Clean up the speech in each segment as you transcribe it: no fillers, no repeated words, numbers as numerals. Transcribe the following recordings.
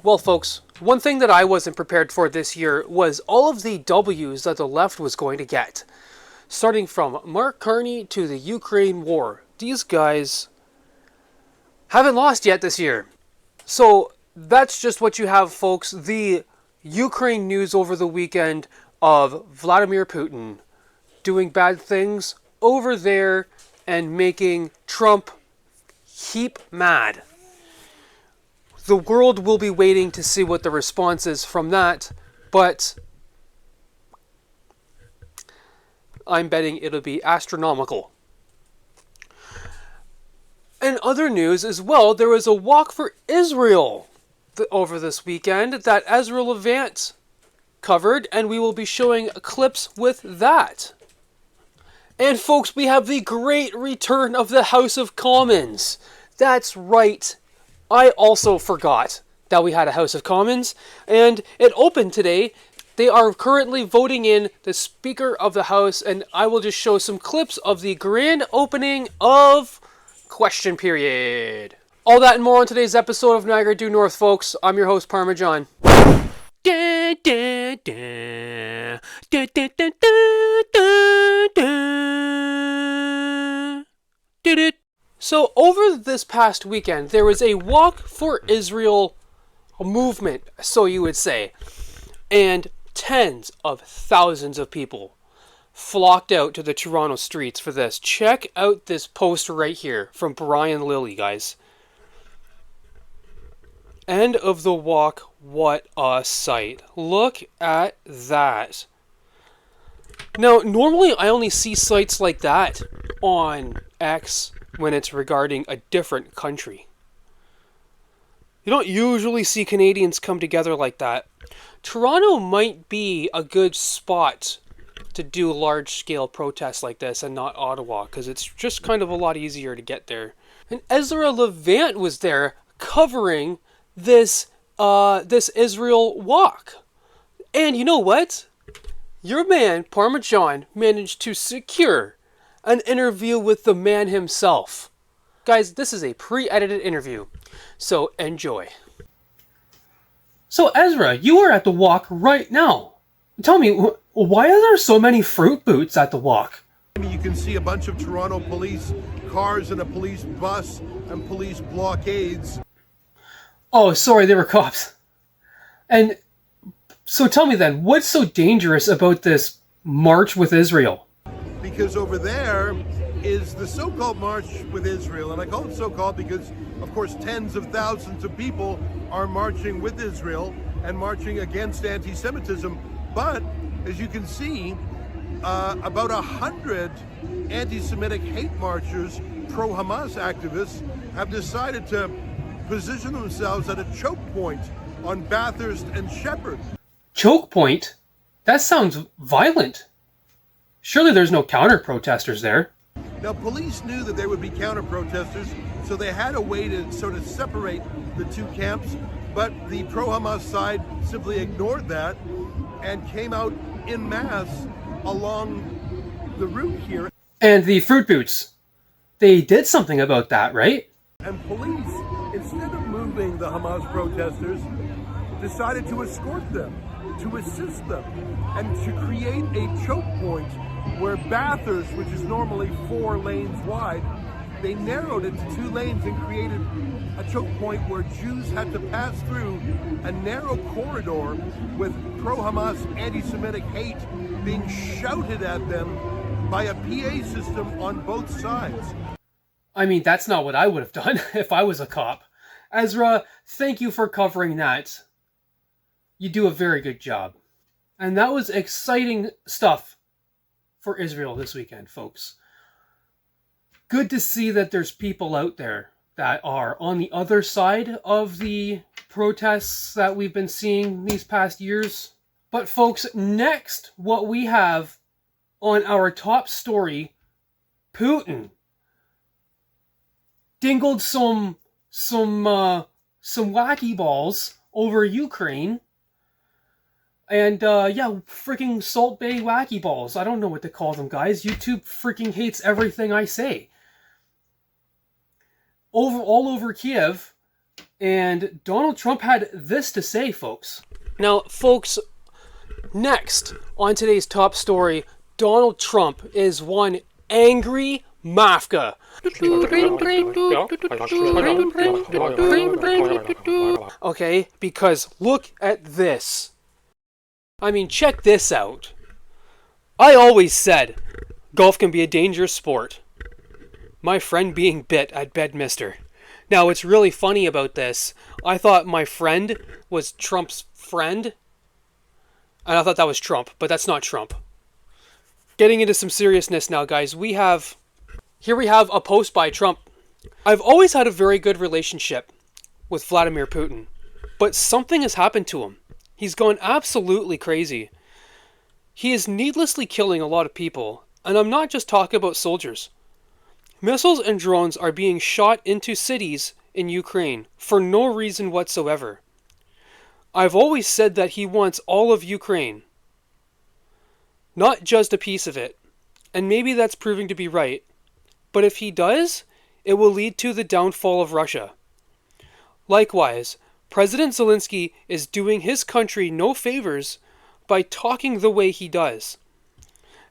Well, folks, one thing that I wasn't prepared for this year was all of the W's that the left was going to get. Starting from Mark Carney to the Ukraine war. These guys haven't lost yet this year. So that's just what you have, folks. The Ukraine news over the weekend of Vladimir Putin doing bad things over there and making Trump heap mad. The world will be waiting to see what the response is from that, but I'm betting it'll be astronomical. In other news as well, there was a walk for Israel over this weekend that Ezra Levant covered, and we will be showing clips with that. And folks, we have the great return of the House of Commons. That's right. I also forgot that we had a House of Commons, and it opened today. They are currently voting in the Speaker of the House, and I will just show some clips of the grand opening of Question Period. All that and more on today's episode of Niagara Due North, folks. I'm your host, Parmesan. So over this past weekend, there was a Walk for Israel movement, so you would say. And tens of thousands of people flocked out to the Toronto streets for this. Check out this post right here from Brian Lilly, guys. End of the walk. What a sight. Look at that. Now, normally I only see sites like that on X when it's regarding a different country. You don't usually see Canadians come together like that. Toronto might be a good spot to do large-scale protests like this and not Ottawa, because it's just kind of a lot easier to get there. And Ezra Levant was there covering this Israel walk. And you know what? Your man, Parmesan, managed to secure an interview with the man himself. Guys, this is a pre-edited interview, so enjoy. So Ezra, you are at the walk right now. Tell me, why are there so many fruit boots at the walk? You can see a bunch of Toronto police cars and a police bus and police blockades. Oh, sorry, they were cops. And so tell me then, what's so dangerous about this march with Israel? Because over there is the so-called March with Israel, and I call it so-called because, of course, tens of thousands of people are marching with Israel and marching against anti-Semitism. But, as you can see, about 100 anti-Semitic hate marchers, pro-Hamas activists, have decided to position themselves at a choke point on Bathurst and Shepherd. Choke point? That sounds violent. Surely there's no counter-protesters there. Now, police knew that there would be counter-protesters, so they had a way to sort of separate the two camps, but the pro-Hamas side simply ignored that and came out en masse along the route here. And the fruit boots, they did something about that, right? And police, instead of moving the Hamas protesters, decided to escort them, to assist them, and to create a choke point where Bathurst, which is normally 4 lanes wide, they narrowed it to 2 lanes and created a choke point where Jews had to pass through a narrow corridor with pro-Hamas anti-Semitic hate being shouted at them by a PA system on both sides. I mean, that's not what I would have done if I was a cop. Ezra, thank you for covering that. You do a very good job. And that was exciting stuff for Israel this weekend, folks. Good to see that there's people out there that are on the other side of the protests that we've been seeing these past years. But folks, next, what we have on our top story, Putin dingled some wacky balls over Ukraine. And, freaking Salt Bay wacky balls. I don't know what to call them, guys. YouTube freaking hates everything I say. All over Kiev, And Donald Trump had this to say, folks. Now, folks, next on today's top story, Donald Trump is one angry mafka. Okay, because look at this. I mean, check this out. I always said golf can be a dangerous sport. My friend being bit at Bedminster. Now, what's really funny about this, I thought my friend was Trump's friend. And I thought that was Trump, but that's not Trump. Getting into some seriousness now, guys. Here we have a post by Trump. I've always had a very good relationship with Vladimir Putin, but something has happened to him. He's gone absolutely crazy. He is needlessly killing a lot of people, and I'm not just talking about soldiers. Missiles and drones are being shot into cities in Ukraine for no reason whatsoever. I've always said that he wants all of Ukraine, not just a piece of it, and maybe that's proving to be right. But if he does, it will lead to the downfall of Russia. Likewise, President Zelensky is doing his country no favors by talking the way he does.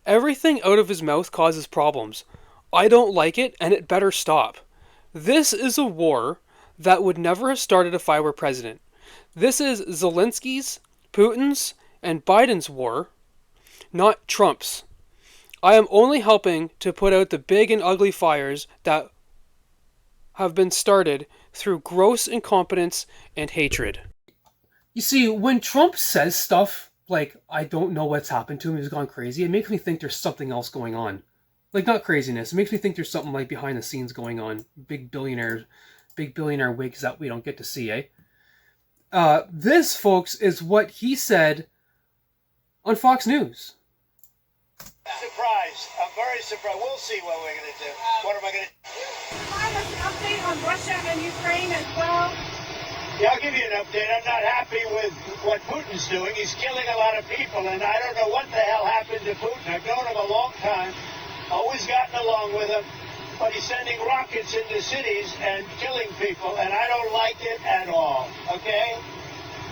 Everything out of his mouth causes problems. I don't like it, and it better stop. This is a war that would never have started if I were president. This is Zelensky's, Putin's, and Biden's war, not Trump's. I am only helping to put out the big and ugly fires that have been started through gross incompetence and hatred. You see, when Trump says stuff like, I don't know what's happened to him, he's gone crazy, it makes me think there's something else going on. Like, not craziness, it makes me think there's something like behind the scenes going on. Big billionaire wigs that we don't get to see, eh? This, folks, is what he said on Fox News. Surprised. I'm very surprised. We'll see what we're going to do. What am I going to do? Provide us an update on Russia and Ukraine as well. Yeah, I'll give you an update. I'm not happy with what Putin's doing. He's killing a lot of people, and I don't know what the hell happened to Putin. I've known him a long time, always gotten along with him, but he's sending rockets into cities and killing people, and I don't like it at all, okay?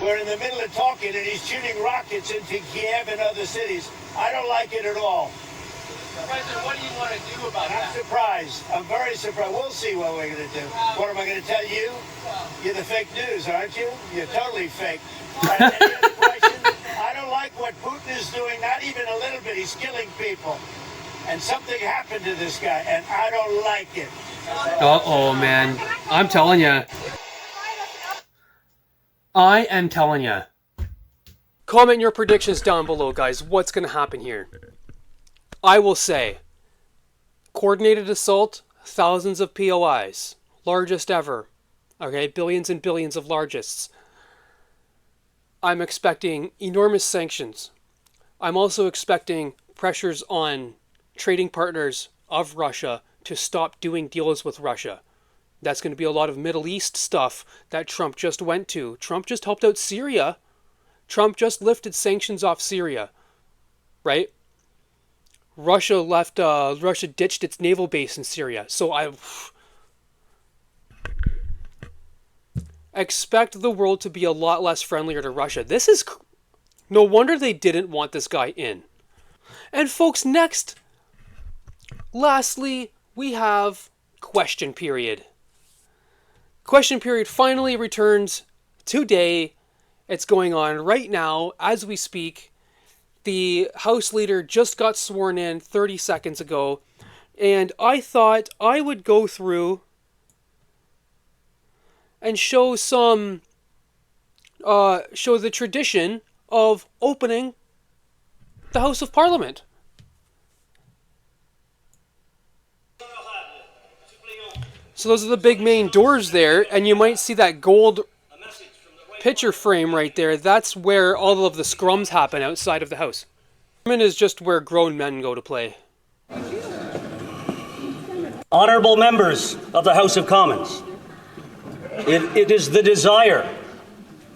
We're in the middle of talking, and he's shooting rockets into Kiev and other cities. I don't like it at all. President, what do you want to do about that? I'm surprised. I'm very surprised. We'll see what we're going to do. What am I going to tell you? You're the fake news, aren't you? You're totally fake. Any other questions? I don't like what Putin is doing, not even a little bit. He's killing people. And something happened to this guy, and I don't like it. Uh-oh, man. I'm telling you. I am telling you. Comment your predictions down below, guys. What's going to happen here? I will say, coordinated assault, thousands of POIs, largest ever. Okay, billions and billions of largests. I'm expecting enormous sanctions. I'm also expecting pressures on trading partners of Russia to stop doing deals with Russia. That's going to be a lot of Middle East stuff that Trump just went to. Trump just helped out Syria. Trump just lifted sanctions off Syria, right? Russia ditched its naval base in Syria. So I expect the world to be a lot less friendlier to Russia. This is no wonder they didn't want this guy in. And folks, next, lastly, we have question period. Question period finally returns today. It's going on right now as we speak. The House leader just got sworn in 30 seconds ago, and I thought I would go through and show the tradition of opening the House of Parliament. So those are the big main doors there, and you might see that gold picture frame right there. That's where all of the scrums happen outside of the house. Parliament is just where grown men go to play. Honourable members of the House of Commons, it is the desire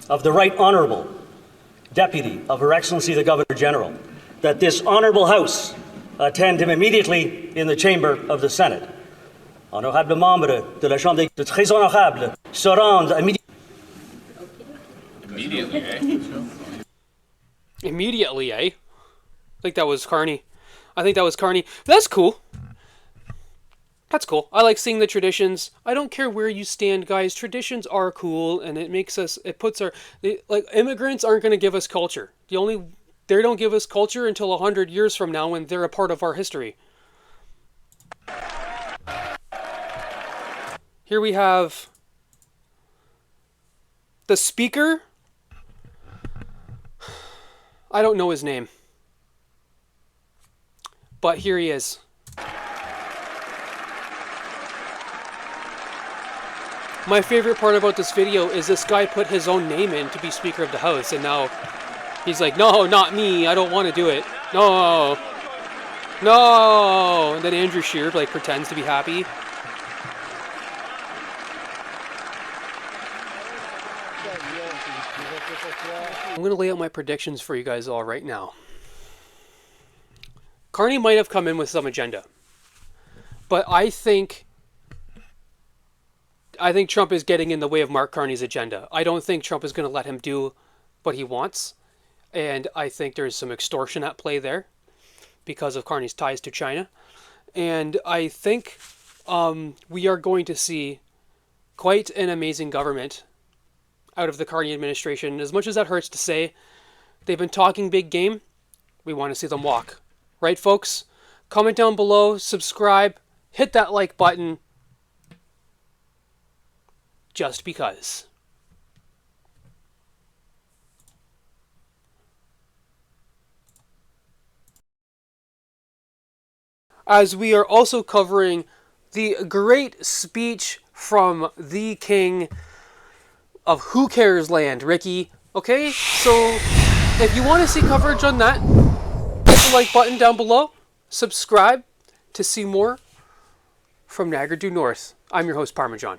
of the Right Honourable Deputy of Her Excellency the Governor-General that this Honourable House attend him immediately in the chamber of the Senate. honorables membres de la Chambre des très honorables, se rendent à midi. Immediately, eh? Immediately, eh? I think that was Carney. That's cool. That's cool. I like seeing the traditions. I don't care where you stand, guys. Traditions are cool, and it puts our, like, immigrants aren't going to give us culture. They don't give us culture until 100 years from now when they're a part of our history. Here we have the speaker. I don't know his name, but here he is. My favorite part about this video is this guy put his own name in to be Speaker of the House, and now he's like, no, not me, I don't want to do it. No. And then Andrew Scheer like pretends to be happy. I'm going to lay out my predictions for you guys all right now. Carney might have come in with some agenda, but I think Trump is getting in the way of Mark Carney's agenda. I don't think Trump is going to let him do what he wants, and I think there's some extortion at play there because of Carney's ties to China. And I think we are going to see quite an amazing government out of the Carney administration. As much as that hurts to say, they've been talking big game. We want to see them walk. Right, folks? Comment down below, subscribe, hit that like button. Just because. As we are also covering the great speech from the king of Who Cares Land, Ricky. Okay, so if you want to see coverage on that, hit the like button down below. Subscribe to see more from Niagara due north. I'm your host, Parmesan.